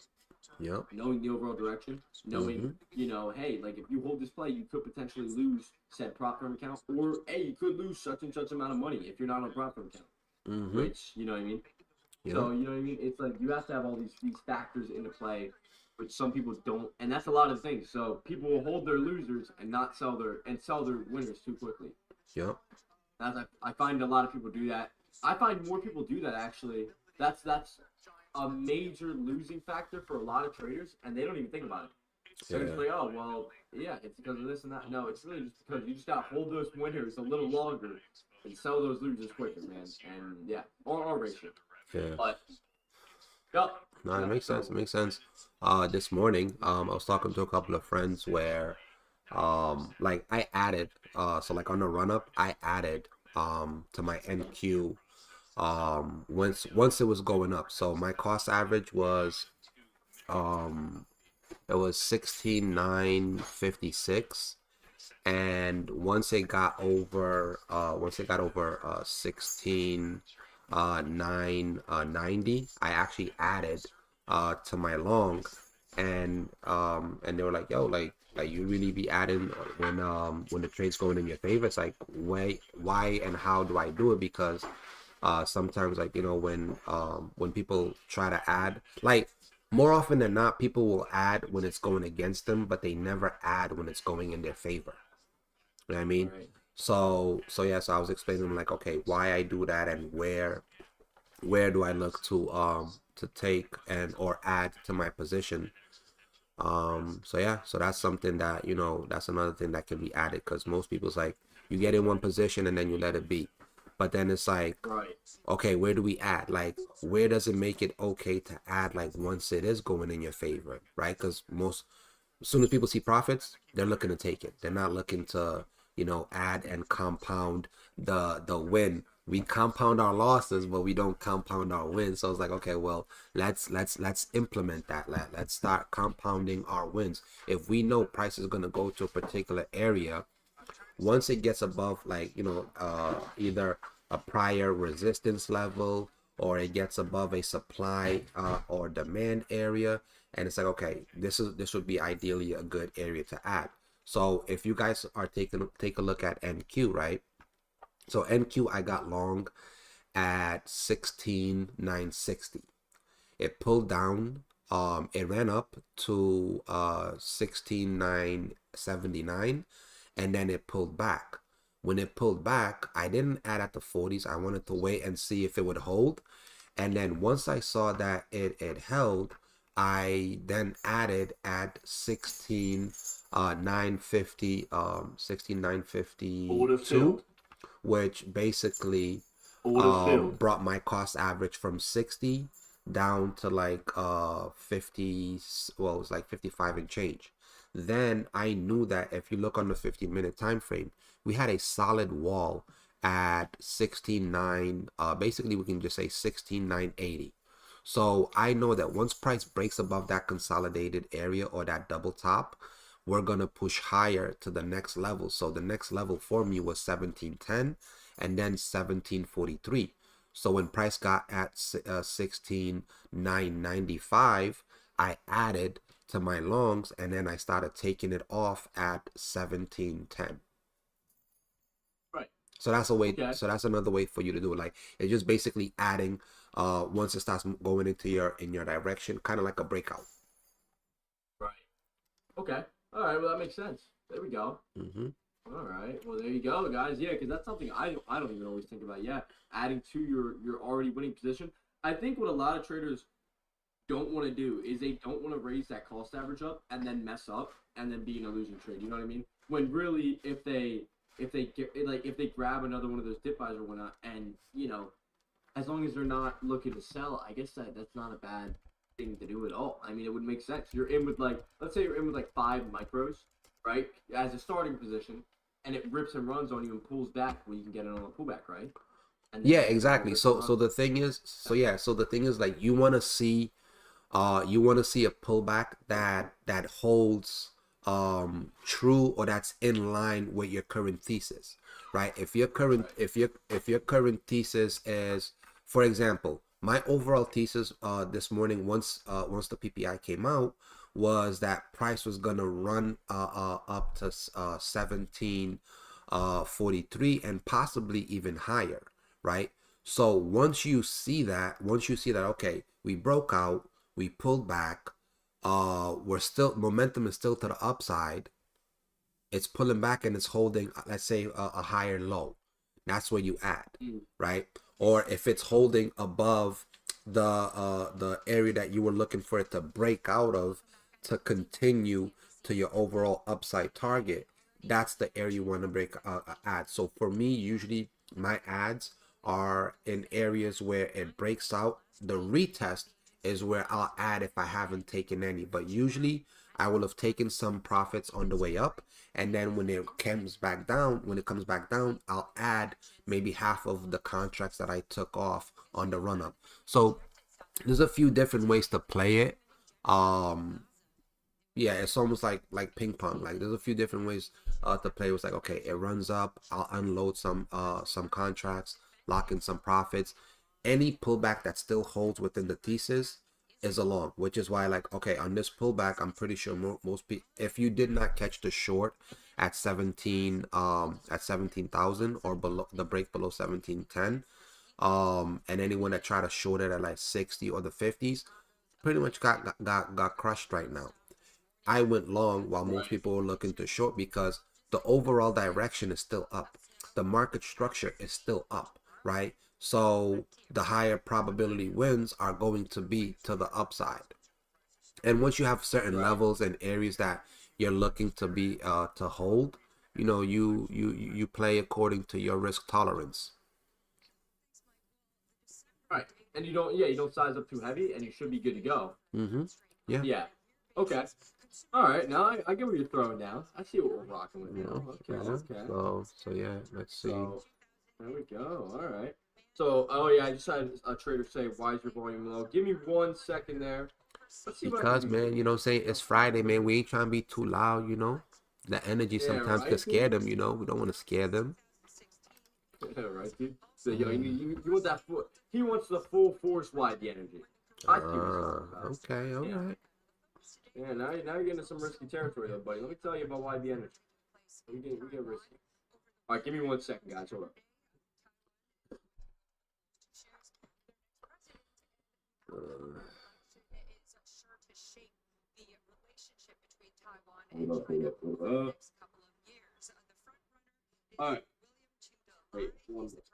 Yep. Knowing the overall direction, knowing, hey, like if you hold this play, you could potentially lose said prop firm account, or hey, you could lose such and such amount of money if you're not on a prop firm account. Mm-hmm. Which, you know what I mean? Yep. So, you know what I mean? It's like you have to have all these factors into play, which some people don't, and that's a lot of things. So people will hold their losers and not sell their winners too quickly. Yep. I find a lot of people do that. I find more people do that actually. That's a major losing factor for a lot of traders, and they don't even think about it. They're just like, oh, well, yeah, it's because of this and that. No, it's really just because you just got to hold those winners a little longer and sell those losers quicker, man. And, yeah, or ratio. Yeah. But, yep. No, it makes sense. It makes sense. This morning, I was talking to a couple of friends where like I added so like on the run up I added to my NQ once it was going up. So my cost average was um it was 16,956, and once it got over 16 9 90, I actually added to my long, and they were like, yo, like you really be adding when the trade's going in your favor. It's like, why and how do I do it? Because sometimes, like, you know, when people try to add, like, more often than not, people will add when it's going against them, but they never add when it's going in their favor. You know what I mean? Right. So yeah, so I was explaining to them, like, okay, why I do that, and where do I look to take and or add to my position. So yeah, so that's something that, you know, that's another thing that can be added, because most people's like, you get in one position and then you let it be, but then it's like, Right. okay, where do we add? Like, where does it make it okay to add, like, once it is going in your favor, right? Because most, as soon as people see profits, they're looking to take it. They're not looking to, you know, add and compound the win. We compound our losses, but we don't compound our wins. So it's like, okay, well, let's implement that. Let's start compounding our wins. If we know price is gonna go to a particular area, once it gets above, like, you know, either a prior resistance level, or it gets above a supply or demand area, and it's like, okay, this would be ideally a good area to add. So if you guys are take a look at NQ, right? So NQ, I got long at 16,960. It pulled down, it ran up to 16,979, and then it pulled back. When it pulled back, I didn't add at the 40s. I wanted to wait and see if it would hold. And then once I saw that it held, I then added at 16 950 Order 16,952, filled. which basically Order filled. brought my cost average from 60 down to like 50, well, it was like 55 and change. Then I knew that if you look on the 15-minute time frame, we had a solid wall at 16.9, basically we can just say 16.980. So I know that once price breaks above that consolidated area or that double top, we're gonna push higher to the next level. So the next level for me was 1710 and then 1743. So when price got at 16,995, I added to my longs, and then I started taking it off at 1710. Right. So that's a way. Okay. So that's another way for you to do it. Like, it's just basically adding. Once it starts going into your direction, kind of like a breakout. Right. Okay. All right. Well, that makes sense. There we go. Mm-hmm. All right. Well, there you go, guys. Yeah, because that's something I don't even always think about. Yeah, adding to your already winning position. I think what a lot of traders don't want to do is they don't want to raise that cost average up and then mess up and then be in a losing trade. You know what I mean? When really, if they get like if they grab another one of those dip buys or whatnot, and you know, as long as they're not looking to sell, I guess that's not a bad thing to do at all. I mean, it would make sense. You're in with like, let's say you're in with like 5 micros, right, as a starting position, and it rips and runs on you and pulls back when you can get it on a pullback, right? And Yeah, then exactly. rips and So runs. the thing is, so the thing is, like, you want to see a pullback that holds true, or that's in line with your current thesis, right? If your current thesis is, for example, my overall thesis this morning, once the PPI came out, was that price was gonna run up to 17 43, and possibly even higher, right? So once you see that, okay, we broke out, we pulled back, we're still, momentum is still to the upside, it's pulling back and it's holding, let's say, a higher low, that's where you add, right? Or if it's holding above the area that you were looking for it to break out of to continue to your overall upside target, that's the area you want to break add. So for me, usually my ads are in areas where it breaks out. The retest is where I'll add if I haven't taken any, but usually I will have taken some profits on the way up, and then when it comes back down, I'll add maybe half of the contracts that I took off on the run up. So there's a few different ways to play it. Um, yeah, it's almost like ping pong. Like there's a few different ways to play. It's like, okay, it runs up, I'll unload some contracts, lock in some profits. Any pullback that still holds within the thesis is a long, which is why, like, okay, on this pullback, I'm pretty sure most people, if you did not catch the short at 17,000 or below the break below 1710, and anyone that tried to short it at like 60 or the 50s pretty much got crushed right now. I went long while most people were looking to short because the overall direction is still up. The market structure is still up, right? So the higher probability wins are going to be to the upside. And once you have certain levels and areas that you're looking to be to hold, you play according to your risk tolerance. Right. And you don't size up too heavy, and you should be good to go. Mm-hmm. Yeah. Yeah. Okay. All right. Now I get what you're throwing down. I see what we're rocking with now. Okay. Okay. So yeah, let's see. So there we go. All right. So I just had a trader say, "Why is your volume low?" Give me 1 second there. Let's see. Because man, you know what I'm saying, it's Friday, man. We ain't trying to be too loud, The energy sometimes could scare them, We don't want to scare them. Yeah, right, dude. So you want that full? He wants the full force wide the energy. I see what you're talking about. Okay, all right. Yeah, now you're getting into some risky territory, though, buddy. Let me tell you about why the energy. We get risky. All right, give me 1 second, guys. Hold up. All right. Wait, 1 minute.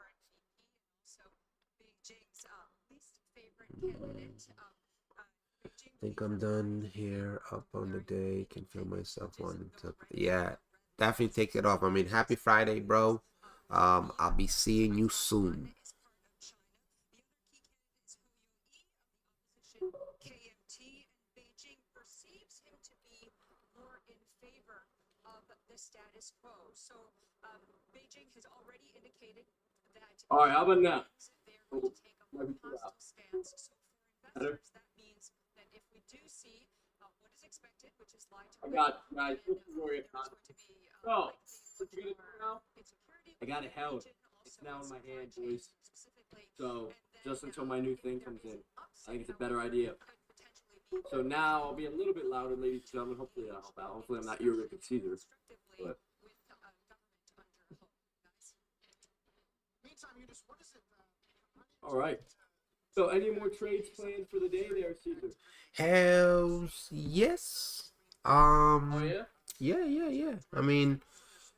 I think I'm done here up on the day. Can feel myself wanting to. Yeah, definitely take it off. I mean, happy Friday, bro. I'll be seeing you soon. Status quo. So Beijing has already indicated that. All right, how about now? They're going to take a more hostile stance. So for investors, that means that if we do see what is expected, which is light. I got guys. This is where it's not. So, what you gonna do now? I got it held. It's now in my hand, boys. So just until my new thing comes in, I think it's a better idea. So now I'll be a little bit louder, ladies and gentlemen. Hopefully that'll help out. Hopefully I'm not irritated either. But all right. So any more trades planned for the day there, Caesar? Hells yes. Oh yeah. Yeah. I mean,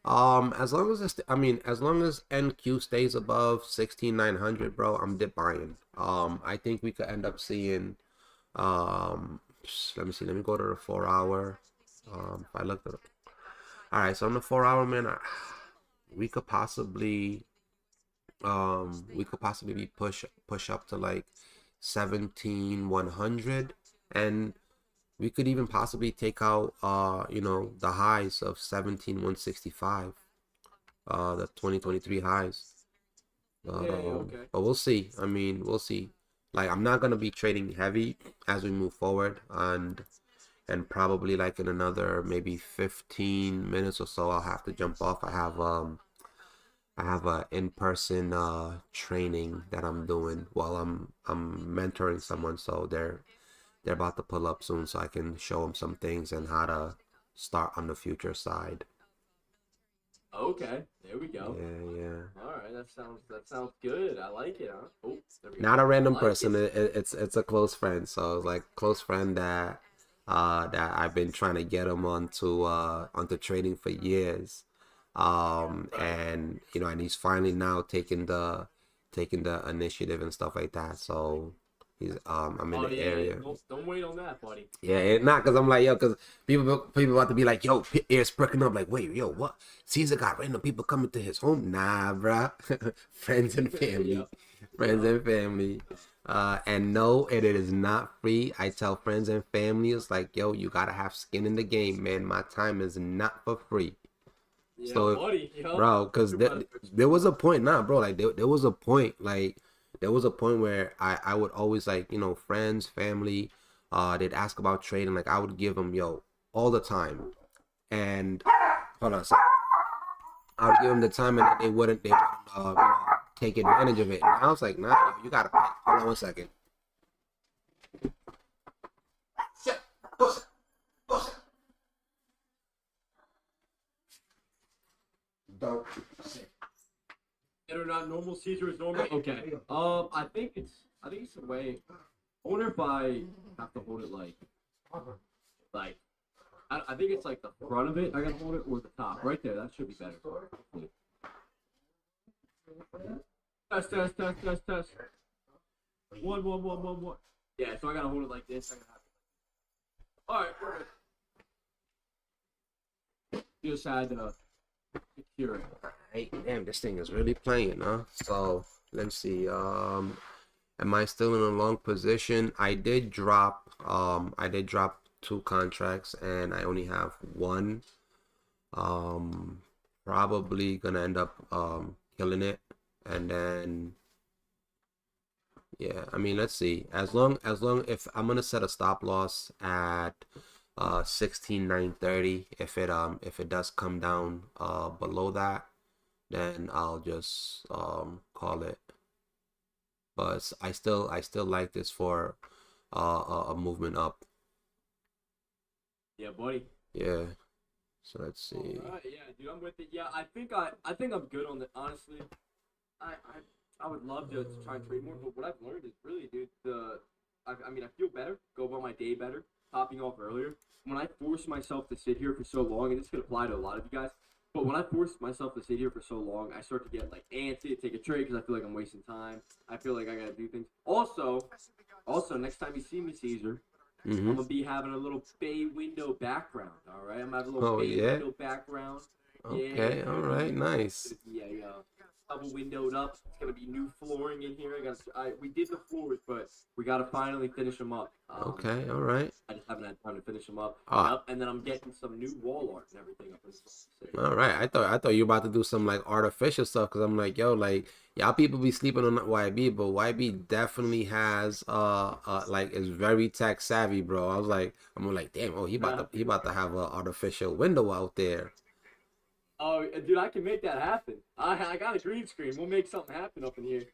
as long as as long as NQ stays above 16,900, bro, I'm dip buying. I think we could end up seeing. Let me see. Let me go to the 4 hour. If I looked at it. All right, so on the 4 hour, man, we could possibly be push up to like 17,100, and we could even possibly take out the highs of 17,165, the 2023 highs. Okay. But we'll see. I mean, we'll see. Like, I'm not gonna be trading heavy as we move forward, and probably like in another maybe 15 minutes or so, I'll have to jump off. I have a in-person training that I'm doing while I'm mentoring someone, so they're about to pull up soon, so I can show them some things and how to start on the future side. Okay, there we go. Yeah. All right, that sounds good. I like it, huh? Oh, there we go. Not a random like person. It's a close friend. So it's like close friend that I've been trying to get him onto trading for years. And and he's finally now taking the initiative and stuff like that. So he's I'm in the area. Don't wait on that, buddy. Yeah, not because I'm like, yo, because people about to be like, yo, ears perking up, like, wait, yo, what? Caesar got random people coming to his home? Nah, bruh. Friends and family. Friends and family. And no, it is not free. I tell friends and family, it's like, yo, you gotta have skin in the game, man. My time is not for free. Yeah, So, buddy. Yeah. bro, because there was a point, nah, bro, like there was a point, there was a point where I would always like, friends, family, they'd ask about trading, like I would give them, yo, all the time. And hold on a second. I would give them the time, and they wouldn't take advantage of it. And I was like, nah, yo, you gotta pay. Hold on one second. Shit. Bullshit. Bullshit. Don't. They're not normal. Caesar is normal. Okay. I think it's the way. I wonder if I have to hold it like. I think it's like the front of it. I gotta hold it or the top. Right there. That should be better. Test. One. Yeah. So I gotta hold it like this. All right. We're good. Just had to secure it. Hey, damn, this thing is really playing, huh? So let's see. Am I still in a long position? I did drop 2 contracts and I only have one. Um, Probably gonna end up killing it, and then yeah, I mean, let's see. As long if I'm gonna set a stop loss at 16,930. If it does come down below that, then I'll just call it. But I still like this for a movement up. Yeah, buddy. Yeah. So let's see. All right, yeah, dude, I'm with it. Yeah, I think I'm good on it. Honestly, I I would love to try and trade more, but what I've learned is really, dude, I mean, I feel better, go about my day better, topping off earlier. When I force myself to sit here for so long, and this could apply to a lot of you guys, but when I force myself to sit here for so long, I start to get like antsy to take a trade because I feel like I'm wasting time. I feel like I gotta do things. Also, next time you see me, Caesar, I'm Mm-hmm. gonna be having a little bay window background. All right, I'm having a little Oh bay yeah. window background. Yeah, Okay. All right. it's Nice. gonna be a double windowed up. It's gonna be new flooring in here. We did the floors, but we gotta finally finish them up. Okay. All right. I just haven't had time to finish them up. Ah. Yep, and then I'm getting some new wall art and everything up in the All right. I thought you were about to do some like artificial stuff because I'm like, yo, like y'all people be sleeping on YB, but YB definitely has like is very tech savvy, bro. I'm like, damn, oh he about to have a artificial window out there. Oh, dude, I can make that happen. I got a green screen. We'll make something happen up in here.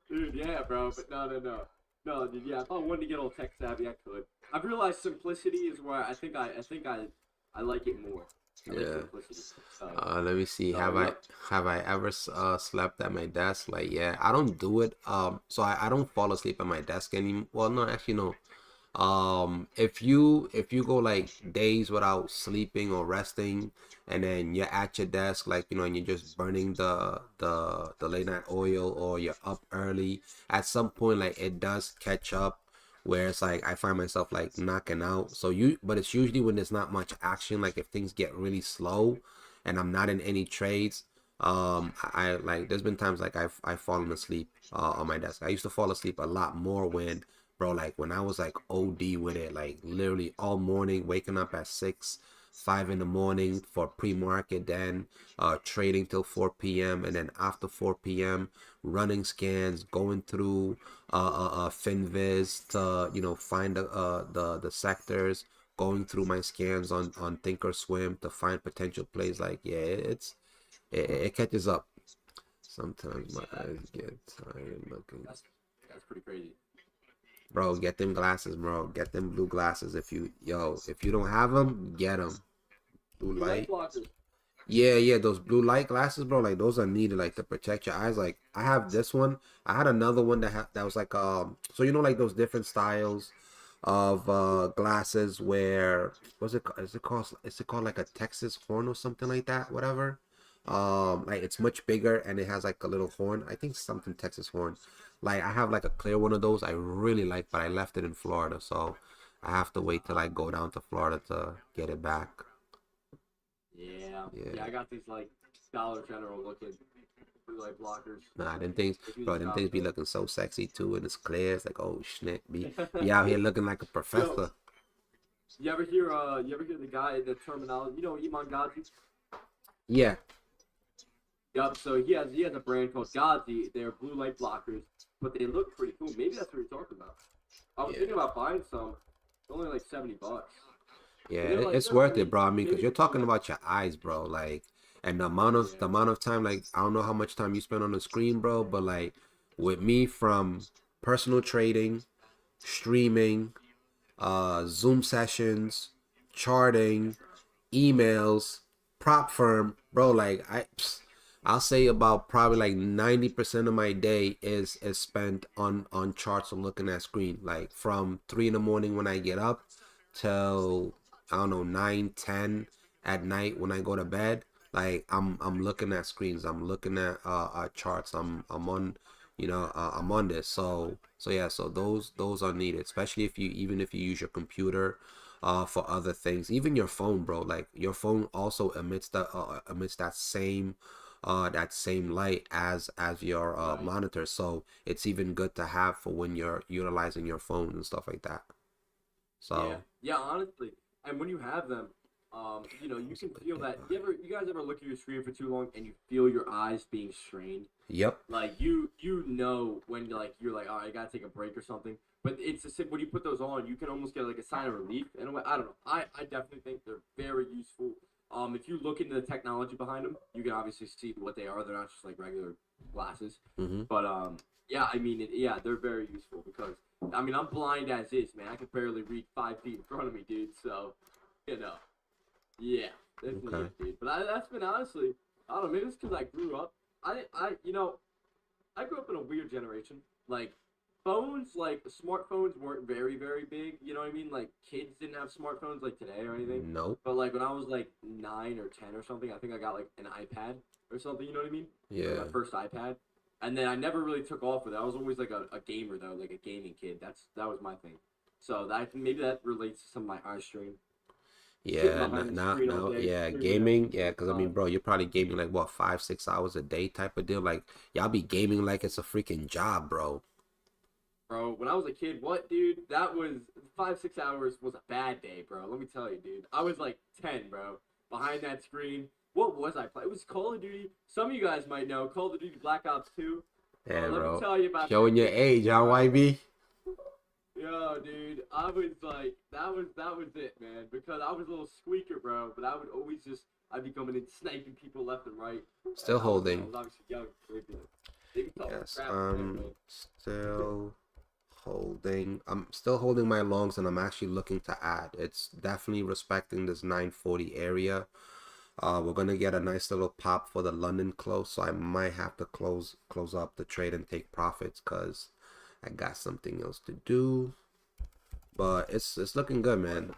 Dude, yeah, bro. But no, dude. Yeah, if I wanted to get all tech savvy, I could. I've realized simplicity is where I like it more. I like Yeah. simplicity. Let me see. So, Have yeah. I have I ever slept at my desk? Like, yeah, I don't do it. So I don't fall asleep at my desk anymore. Well, no, actually, no. If you go like days without sleeping or resting, and then you're at your desk, like and you're just burning the late night oil, or you're up early, at some point like it does catch up, where it's like I find myself like knocking out. But it's usually when there's not much action, like if things get really slow, and I'm not in any trades. I like there's been times like I've fallen asleep on my desk. I used to fall asleep a lot more when, bro, like when I was like OD with it, like literally all morning, waking up at 5 in the morning for pre-market, then trading till 4 p.m., and then after 4 p.m. running scans, going through Finviz to find the sectors, going through my scans on Thinkorswim to find potential plays. Like, yeah, it catches up. Sometimes my eyes get tired looking. That's pretty crazy. Bro, get them glasses, bro. Get them blue glasses. If you don't have them, get them. Blue Blue light light. blockers. Yeah, those blue light glasses, bro. Like those are needed, like to protect your eyes. Like I have this one. I had another one that was like So like those different styles of glasses where what's it is it called? Is it called like a Texas horn or something like that? Whatever. Like it's much bigger and it has like a little horn. I think something Texas horn. Like I have like a clear one of those. I really like, but I left it in Florida, so I have to wait till I go down to Florida to get it back. Yeah. Yeah. Yeah, I got these like Dollar General looking blue light blockers. Nah, them things, They do bro, the them job, things be though. looking so sexy too, and it's clear. It's like, oh shit, be out here looking like a Yo, professor. you ever hear the guy, the terminology, Iman Ghazi? Yeah, Yup, so he has a brand called Ghazi. They're blue light blockers, but they look pretty cool. Maybe that's what you're talking about. I was Yeah. thinking about buying some. It's only like $70. yeah, They're like it's they're worth it, pretty. bro. I mean, Maybe because you're we can do talking that. about your eyes, bro. Like, and the Yeah. amount of time, like, I don't know how much time you spend on the screen, bro. But like, with me from personal trading, streaming, Zoom sessions, charting, emails, prop firm, bro. Like I'll say about probably like 90% of my day is spent on charts and looking at screen. Like from 3 in the morning when I get up till I don't know 9, 10 at night when I go to bed. Like I'm looking at screens. I'm looking at charts. I'm on I'm on this. So yeah. So those are needed, especially if you even if you use your computer for other things. Even your phone, bro. Like your phone also emits that same light as your Right. monitor. So it's even good to have for when you're utilizing your phone and stuff like that. Yeah. So Yeah. Honestly, and when you have them, you can feel that. You guys ever look at your screen for too long and you feel your eyes being strained? yep. Like you know when you're like, oh, I gotta take a break or something. But it's the same when you put those on, you can almost get like a sign of relief. In a way, I don't know. I definitely think they're very useful. If you look into the technology behind them, you can obviously see what they are. They're not just like regular glasses. Mm-hmm. But yeah, I mean, yeah, they're very useful because I mean, I'm blind as is, man. I can barely read 5 feet in front of me, dude. So, you know, yeah, that's Okay. neat, dude. But that's been honestly, I don't know. Maybe it's because I grew up. I grew up in a weird generation. Like phones, like smartphones weren't very, very big. You know what I mean? Like kids didn't have smartphones like today or anything. Nope. But like when I was like 9 or 10 or something, I think I got like an iPad or something. You know what I mean? Like Yeah. my first iPad. And then I never really took off with it. I was always like a gamer though, like a gaming kid. That was my thing. So that maybe that relates to some of my eye strain. Sitting Yeah, behind the now, screen all now, day, yeah, screaming at gaming, people. yeah, because I mean, bro, you're probably gaming like what 5, 6 hours a day type of deal. Like, y'all be gaming like it's a freaking job, bro. Bro, when I was a kid, what, dude? That was 5, 6 hours was a bad day, bro. Let me tell you, dude. I was like 10, bro, behind that screen. What was I playing? It was Call of Duty. Some of you guys might know Call of Duty Black Ops 2. Yeah, Let me bro. tell you about Showing that your game, age, huh, bro. YB? Yo, dude, I was like, that was it, man. Because I was a little squeaker, bro. But I would always I'd be coming in sniping people left and right. Still And I was holding. obviously young. They be tough as Yes. crap, man. But Still holding. I'm still holding my longs, and I'm actually looking to add. It's definitely respecting this 940 area. We're gonna get a nice little pop for the London close, so I might have to close up the trade and take profits because I got something else to do. But it's looking good, man.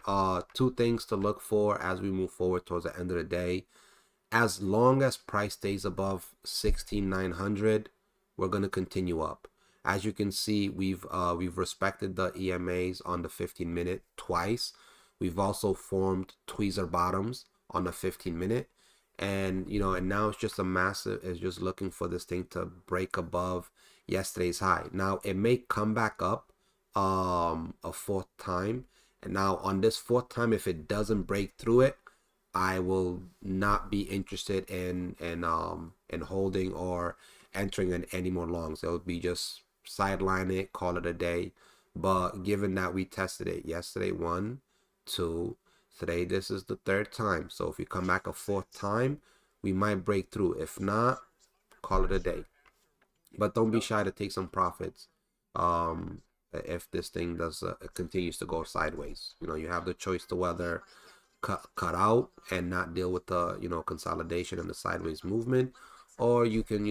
Two things to look for as we move forward towards the end of the day. As long as price stays above 16,900, we're gonna continue up. As you can see, we've respected the EMAs on the 15-minute twice. We've also formed tweezer bottoms on the 15-minute, and and now it's just looking for this thing to break above yesterday's high. Now it may come back up a fourth time, and now on this fourth time, if it doesn't break through it, I will not be interested in holding or entering in any more longs. It'll be just sideline it, call it a day. But given that we tested it yesterday, 1, 2, today this is the third time. So if we come back a fourth time, we might break through. If not, call it a day. But don't be shy to take some profits. If this thing does continues to go sideways, you have the choice to whether cut out and not deal with the consolidation and the sideways movement, or you can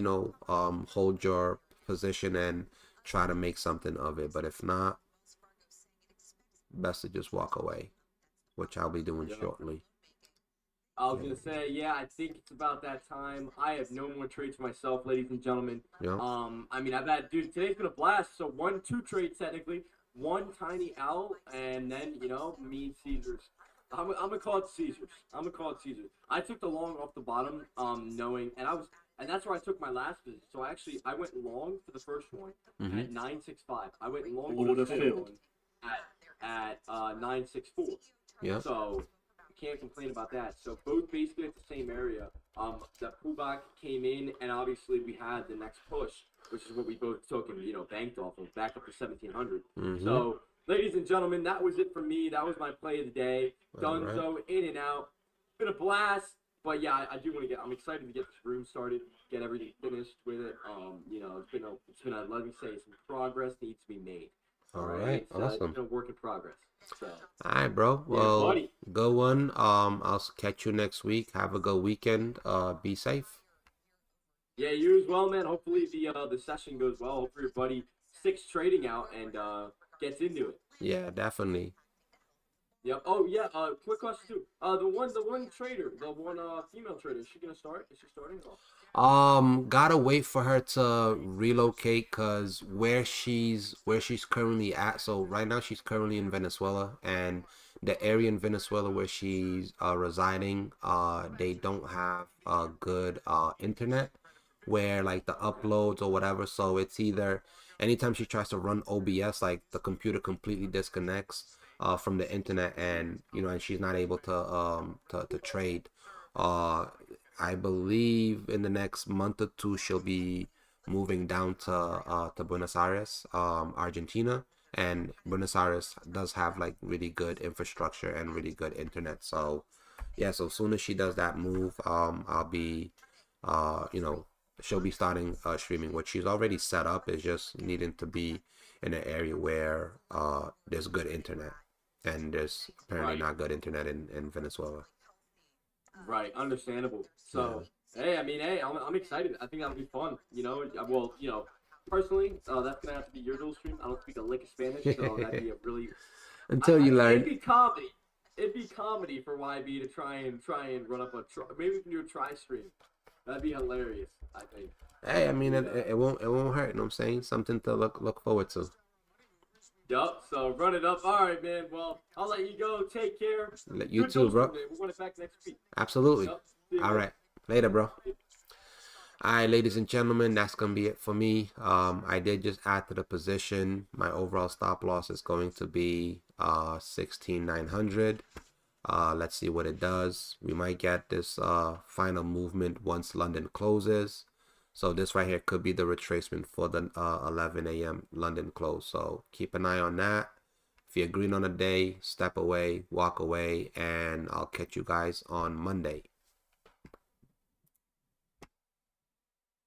hold your position and try to make something of it. But if not, best to just walk away, which I'll be doing yo, shortly. I was gonna say, yeah, I think it's about that time. I have no more trades for myself, ladies and gentlemen. Yeah. I mean, I've had, dude, today's been a blast. So 2 trades technically, one tiny owl, and then me and Caesars. I'm gonna call it Caesars. I'm gonna call it Caesars. I took the long off the bottom, knowing, and I was and that's where I took my last position. So I went long for the first one at 965. I went long for Order the second filled. one at 964. Yeah. So can't complain about that. So both basically at the same area. The pullback came in, and obviously we had the next push, which is what we both took and banked off of, back up to 1700. So, ladies and gentlemen, that was it for me. That was my play of the day. Dunzo, in and out. Been a blast. But yeah, I do want to I'm excited to get this room started, get everything finished with it. It's been let me say, some progress needs to be made. All right, awesome. It's been a work in progress. So. All right, bro. Well, good one. I'll catch you next week. Have a good weekend. Be safe. Yeah, you as well, man. Hopefully the session goes well. Hopefully your buddy sticks trading out and gets into it. Yeah, definitely. Yep. Oh yeah. Quick question too. The one trader, the one female trader, is she gonna start? Is she starting? Gotta wait for her to relocate, cause where she's currently at. So right now she's currently in Venezuela, and the area in Venezuela where she's residing, they don't have good internet, where like the uploads or whatever. So it's either anytime she tries to run OBS, like the computer completely disconnects from the internet, and and she's not able to trade. I believe in the next month or two she'll be moving down to Buenos Aires, Argentina, and Buenos Aires does have like really good infrastructure and really good internet. So yeah, so as soon as she does that move, I'll be she'll be starting streaming. What she's already set up is just needing to be in an area where there's good internet, and there's apparently not good internet in Venezuela. Right, understandable. So, hey, I'm excited. I think that'll be fun. Personally, that's gonna have to be your dual stream. I don't speak a lick of Spanish, so that'd be a really until you learn. It'd be comedy. It'd be comedy for YB to try and run up a maybe we can do a try stream. That'd be hilarious, I think. Hey, it won't hurt. You know what I'm saying? Something to look forward to. Yup, so run it up. All right, man. Well, I'll let you go. Take care. You too, bro. We'll run it back next week. Absolutely. Yep. All right. Later, bro. All right, ladies and gentlemen, that's going to be it for me. I did just add to the position. My overall stop loss is going to be 16,900. Let's see what it does. We might get this final movement once London closes. So this right here could be the retracement for the 11 a.m. London close. So keep an eye on that. If you're green on a day, step away, walk away, and I'll catch you guys on Monday.